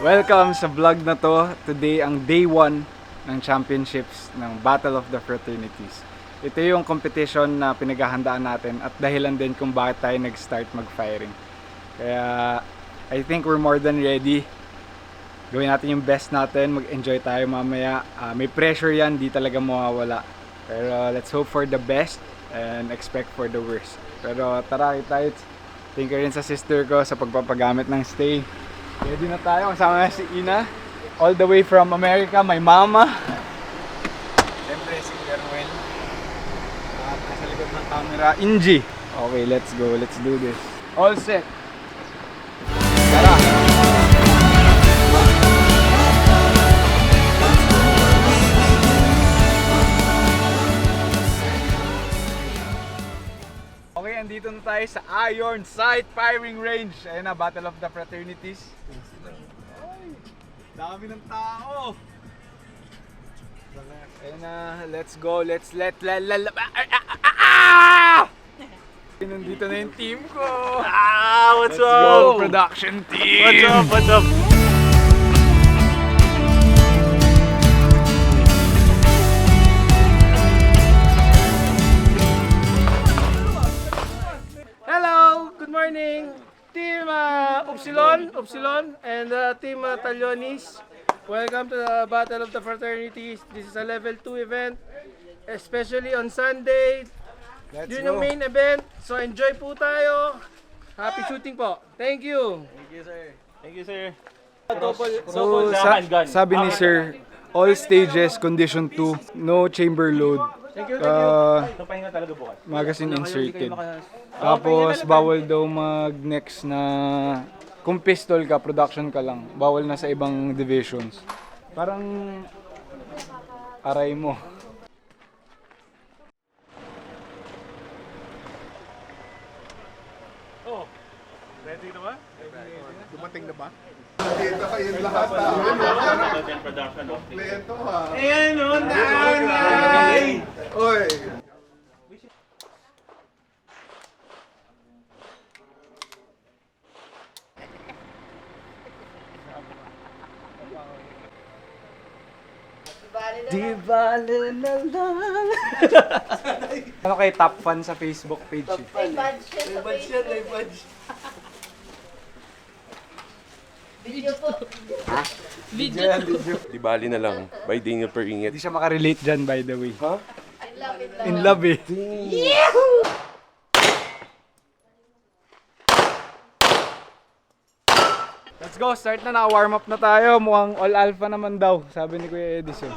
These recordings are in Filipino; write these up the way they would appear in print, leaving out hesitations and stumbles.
Welcome sa vlog na to. Today ang day 1 ng championships ng Battle of the Fraternities. Ito yung competition na pinaghahandaan natin at dahilan din kung bakit tayo nag-start mag-firing. Kaya I think we're more than ready. Gawin natin yung best natin, mag-enjoy tayo mamaya. May pressure yan, di talaga mawawala. Pero let's hope for the best and expect for the worst. Pero tara, tayo. Thank you rin sa sister ko sa pagpapagamit ng stay. Ready na tayo, kasama na si Ina. All the way from America, my mama. Siyempre si Gerwel. At nasa likod ng camera, Inji. Okay, let's go, let's do this. All set. Tara! Okay, andito na tayo sa Iron Sight Firing Range. Ayun na, Battle of the Fraternities. Ay, dami ng tao. Ayun na, let's go. Nandito na yung team ko. What's Let's up? go, production team. What's up? Hello, good morning, Team Upsilon, and Team Talyonis. Welcome to the Battle of the Fraternities. This is a level 2 event, especially on Sunday. Let's Yun go. yung main event, so enjoy po tayo. Happy shooting po. Thank you. Thank you, sir. So, sabi ni Sir, all stages, condition 2, no chamber load. Papahinga talaga bukas. Magazine inserted. Tapos bawal daw mag-next na kung pistol ka, production ka lang. Bawal na sa ibang divisions. Parang aray mo. Ready na ba? Dumating na ba? Dito kayong lahat namin. Production, no? Kompleto ha. Ayan, no? Nanay! Oy! Di bale na lang. Ano kay top fan sa Facebook page? May badge siya sa Facebook. May badge. Video po. Di bali na lang, by Daniel Peringit. Hindi siya makarelate dyan, by the way. Huh? I love it lang. In love eh. Let's go, start na, naka-warm up na tayo. Mukhang all alpha naman daw, sabi ni Kuya Edison.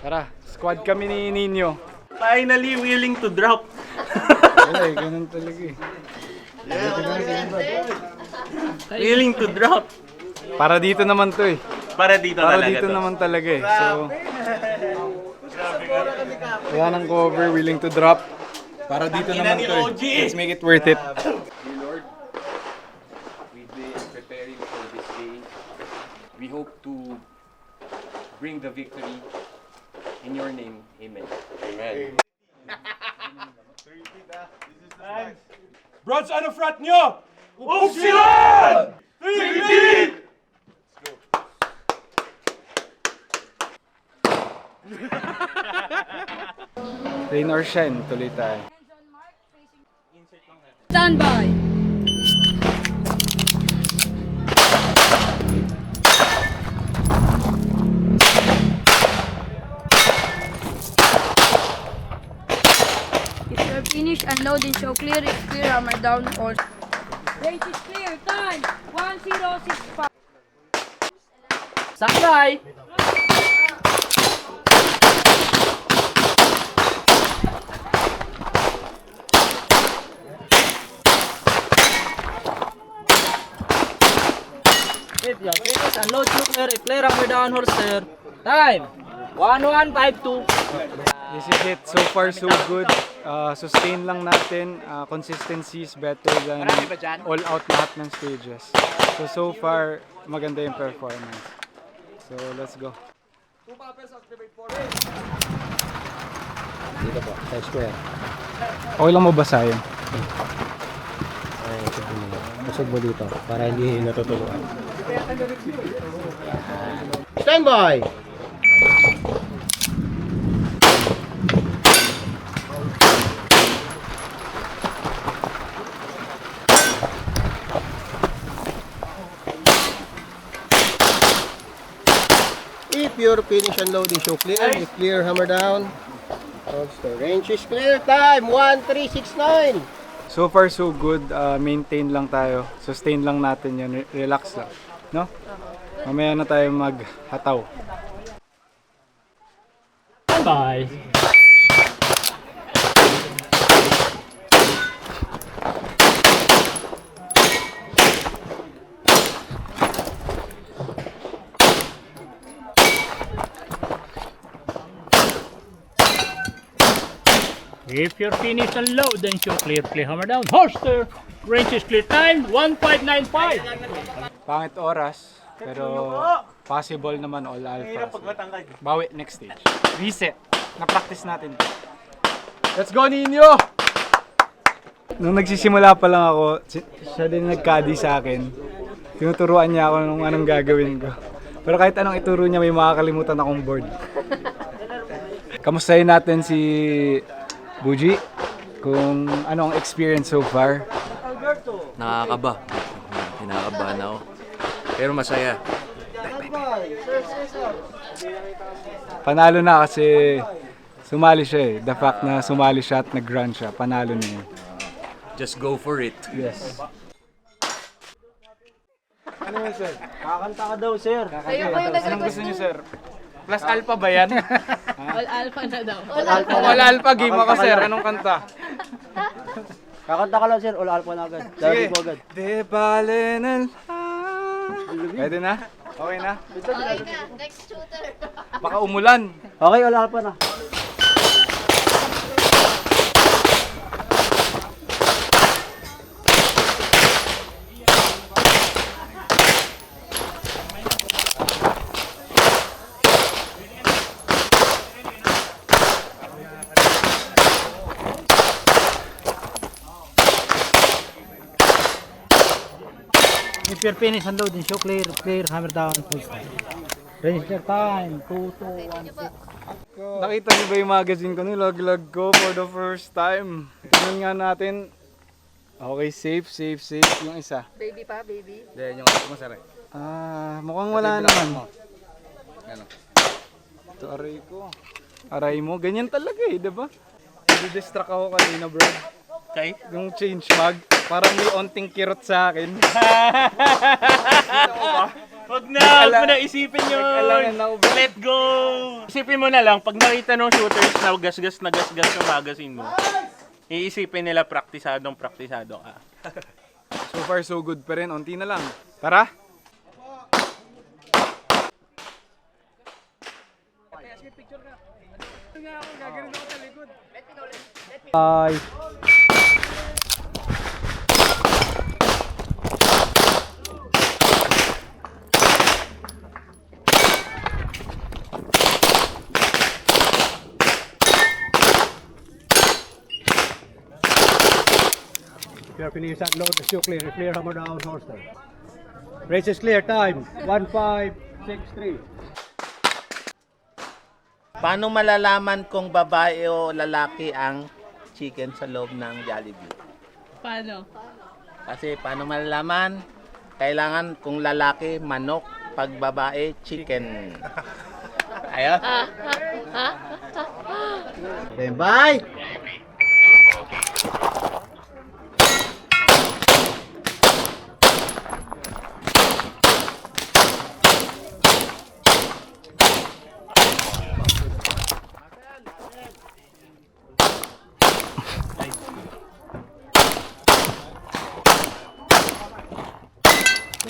Tara, squad kami ni Nino. Finally willing to drop. Wala eh, ganun talaga eh. Willing to drop. Para dito naman to eh. Para dito Para talaga dito to. naman talaga eh. So, kaya ng cover, willing to drop. Para dito Ina naman ni to eh. OG. Let's make it worth it. Dear Lord, we've been preparing for this day. We hope to bring the victory in your name. Amen. Amen. Broads, ano front nyo? Upsilon! Philippines! Rain or shine, tuloy tayo. Stand by. If you are finished unloading, show clear. It's clear. Hammer down. All. Range is clear. Time 1065. Saklay! Finish, unload, clear, clear, hammer down, holster. Time! 1152. This is it. So far, so good. Sustain lang natin. Consistency is better than all out lahat ng stages. So far, maganda yung performance. So, let's go. Dito po, sa square. Okay lang mabasahin. Pasok mo dito para hindi natutuluan. Stand by! If your finish and load is show clear, you clear hammer down. Holster range is clear. Time 1369. So far so good. Maintain lang tayo. Sustain lang natin yan. Relax lang. No? Mamaya na tayo maghataw. Bye. If you're finished and load, then show clear, clear hammer down. Holster, range is clear. Time 1595. Pangit oras. Pero possible naman all alpha. Bawi next stage. Reset. Na-practice natin. Let's go, Nino! Nung nagsisimula pa lang ako, siya din nagkadi sa akin. Tinuturuan niya ako nung anong gagawin ko. Pero kahit anong ituro niya, may makakalimutan akong board. Kamustahin natin si Buji, kung anong experience so far. Nakakaba. Kinakabahan ako. Pero masaya. Panalo na kasi sumali siya eh. The fact na sumali siya at nag-run siya, panalo na yun. Just go for it. Yes. Ano yun, sir? Kakanta ka daw, sir. Kayo po yung Anong gusto niyo, sir? Plus alpha ba yan? All alpha na daw. All alpha game ako, sir. Anong kanta? Kakanta ka lang, sir. All alpha na agad. Sabi ko agad. De bale na lang. Pwede na? Okay na? Next shooter. Baka umulan. Okay, all alpha na. If you're finished and load, then show clear, clear, hammer down, full stop. Range your time, 2216. Nakita niyo ba yung magazine ko? Nilag-lag ko for the first time. Tingnan nga natin. Okay, safe. Yung isa. Baby pa, baby. Then yung masara. Mukhang wala naman. Ano? Ito aray ko. Aray mo, ganyan talaga eh, 'di ba? Distract ako kanina, bro. Okay. Yung change mag, parang may onting kirot sa akin. Huwag mo na isipin yun. Nag-alangan ako ba? Let go! Isipin mo na lang, pag nakita ng shooters na gasgas yung magazine mo, iisipin nila praktisadong ka. So far so good pa rin, onti na lang. Tara! Bye. If you're finished and load, the show clear, clear hammer down, holster. Race is clear, time 1563. Paano malalaman kung babae o lalaki ang chicken sa loob ng Jollibee? Paano? Kasi paano malalaman? Kailangan kung lalaki, manok, pag babae, chicken. Ayun. Okay, bye!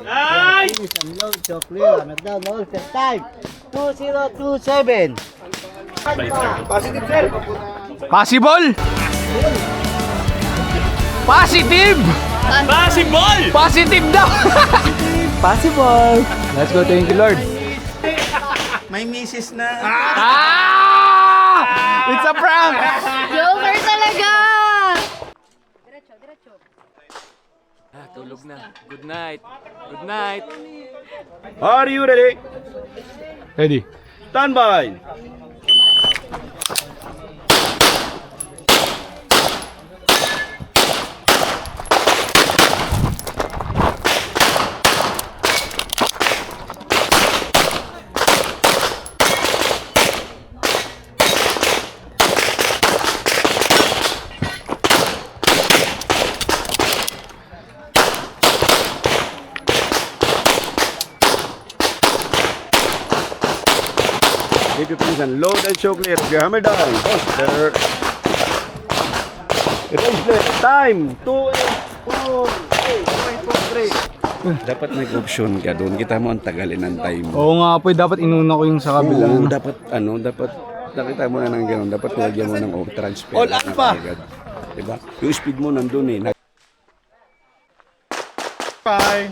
Nice! Finish and load, show clear, hammer down, holster, time 2027. Possible! Positive! Possible! Positive daw! Possible! Let's go, thank you Lord. May misis na. It's a prank! Joker talaga! Diretso. Tulog na. Good night. Good night. Are you ready? Ready? Stand by. Keep your position, load and show clear. Okay, hammer down. Holster. Range left. Time. 2, 8, 4, 3. Dapat may option ka doon. Kita mo ang tagalin ng time. Oo nga po, dapat inuna ko yung sa kabila. Oo, no? dapat nakita mo na ng gano'n. Dapat nilagyan mo ng transfer. All up pa. Diba? Yung speed mo nandun eh. Bye.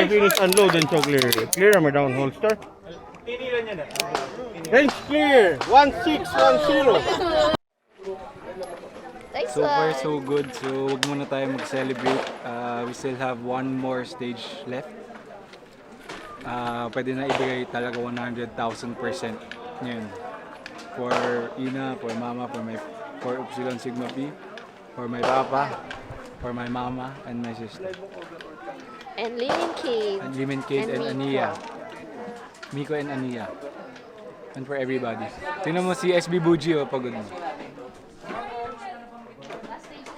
Finish, unload and show clear. Clear, hammer down, holster. Range clear. 1610. So far so good. So wag muna tayo mag-celebrate. We still have one more stage left. Pwede na ibigay talaga 100,000% ngayon. For Ina, for Mama, for Upsilon Sigma P, for my Papa, for my Mama, and my sister. And Limin Kid. And Limin Kid and Miko. Ania. Miko and Ania. And for everybody. Tingnan mo si SB Buji, oh, pagod mo.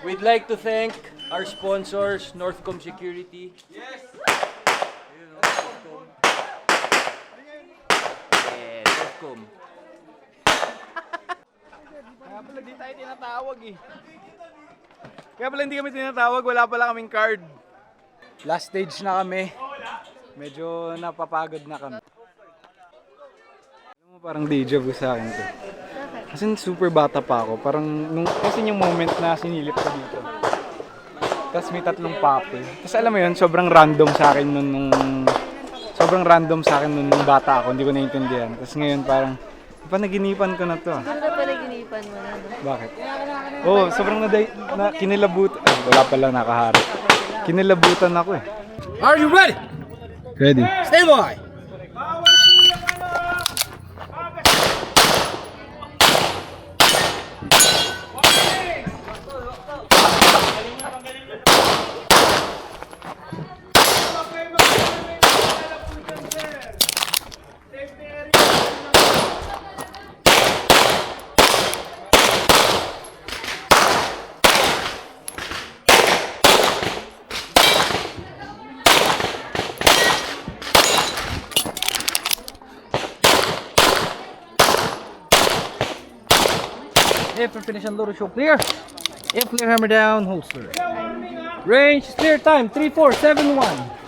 We'd like to thank our sponsors, Northcom Security. Yes! Yeah, Northcom. Kaya pala di tayo tinatawag eh. Kaya pala hindi kami tinatawag, wala pala kaming card. Last stage na kami. Medyo napapagod na kami. Alam mo, parang deja vu sa akin to. Kasi super bata pa ako. Parang kasi yung moment na sinilip ko dito. Tapos may 3 pape. Tapos alam mo yun, sobrang random sa akin nung bata ako. Hindi ko naiintindihan. Tapos ngayon parang panaginipan ko na to. Ano panaginipan mo na? No? Bakit? Oh, sobrang kinilabutan. Wala pala nakaharap. Kinilabutan ako eh. Are you ready? Ready. Stand by. If finish unload, show clear. If clear, hammer down, holster. Range, clear time, 3471.